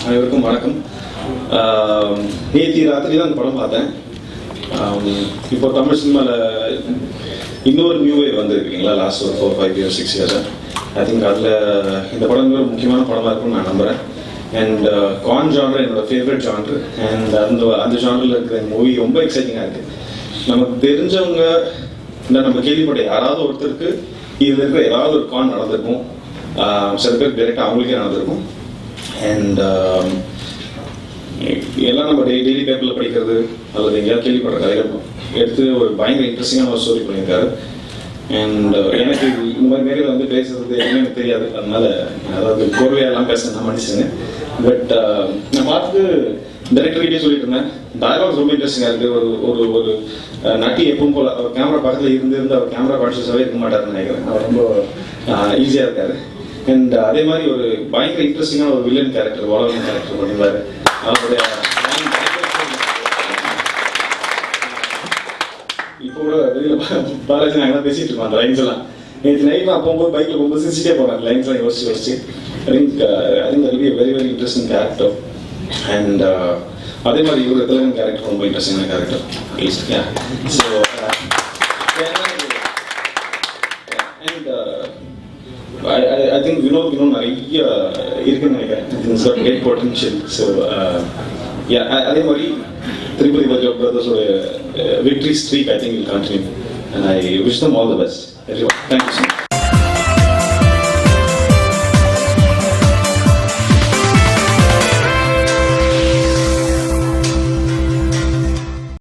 அனைவருக்கும் வணக்கம். நேற்று ராத்திரி தான் அந்த படம் பார்த்தேன். இப்போ தமிழ் சினிமாவில் இன்னொரு நியூ வேவ் வந்துருக்கீங்களா லாஸ்ட் ஒரு 4-5 years 6 years. ஐ திங்க் அதில் இந்த படம் ஒரு முக்கியமான படமாக இருக்கும்னு நான் நம்புகிறேன். அண்ட் கான் ஜான்ரு என்னோட ஃபேவரட் ஜான்ரு. அண்ட் அந்த ஜான்ரில் இருக்கிற மூவி ரொம்ப எக்ஸைட்டிங்காக இருக்குது. நமக்கு தெரிஞ்சவங்க இல்லை நம்ம கேள்விப்பட்ட யாராவது ஒருத்தருக்கு இதில் இருக்கிற ஏதாவது ஒரு கான் நடந்திருக்கும். சில பேர் டைரெக்டாக அவங்களுக்கே நடந்திருக்கும். அண்ட் எல்லாம் நம்ம டெய்லி பேப்பரில் படிக்கிறது அல்லது எங்கேயாவது கேள்விப்படுற கதைகள் எடுத்து ஒரு பயங்கர இன்ட்ரெஸ்டிங்கான ஒரு ஸ்டோரி பண்ணியிருக்காரு. அண்ட் எனக்கு இந்த மாதிரி நேரில் வந்து பேசுறது எதுவுமே எனக்கு தெரியாது. அதனால அதாவது கோர்வையெல்லாம் பேச நான் மனுஷங்க. பட் நான் பார்த்துட்டு டைரக்டர்கிட்டே சொல்லிட்டு இருந்தேன், டயலாக்ஸ் ரொம்ப இன்ட்ரெஸ்டிங்காக இருக்குது. ஒரு ஒரு நட்டி எப்பவும் போல் அவர் கேமரா பக்கத்தில் இருந்து அவர் கேமரா கான்ஷியஸாகவே இருக்க மாட்டாருன்னு நினைக்கிறேன். அவர் ரொம்ப ஈஸியாக இருக்காரு. அண்ட் அதே மாதிரி ஒரு பயங்கர இன்ட்ரெஸ்டிங்கான ஒரு வில்லன் கேரக்டர், வாலவன் கேரக்டர் பண்ணியிருந்தாரு. அவருடைய இப்போ கூட வெளியில் பாலாஜி நாங்கள் பேசிட்டு இருக்கோம் அந்த லைன்ஸ் எல்லாம். நேற்று நைட் நான் போகும்போது பைக்கில் போகும்போது சிரிச்சிட்டே போகிறேன் லைன்ஸ்லாம் யோசிச்சு. I think very very interesting character. And அதே மாதிரி இவர் தலைவன் கேரக்டர் ரொம்ப இன்ட்ரெஸ்டிங்கான character. So I think Vinod நிறைய இருக்குன்னு நினைக்கிறேன். It's got great potential. So அதே மாதிரி திருப்பதி பிரதர்ஸோட victory streak I think will continue. And I wish them all the best. Thank you so much.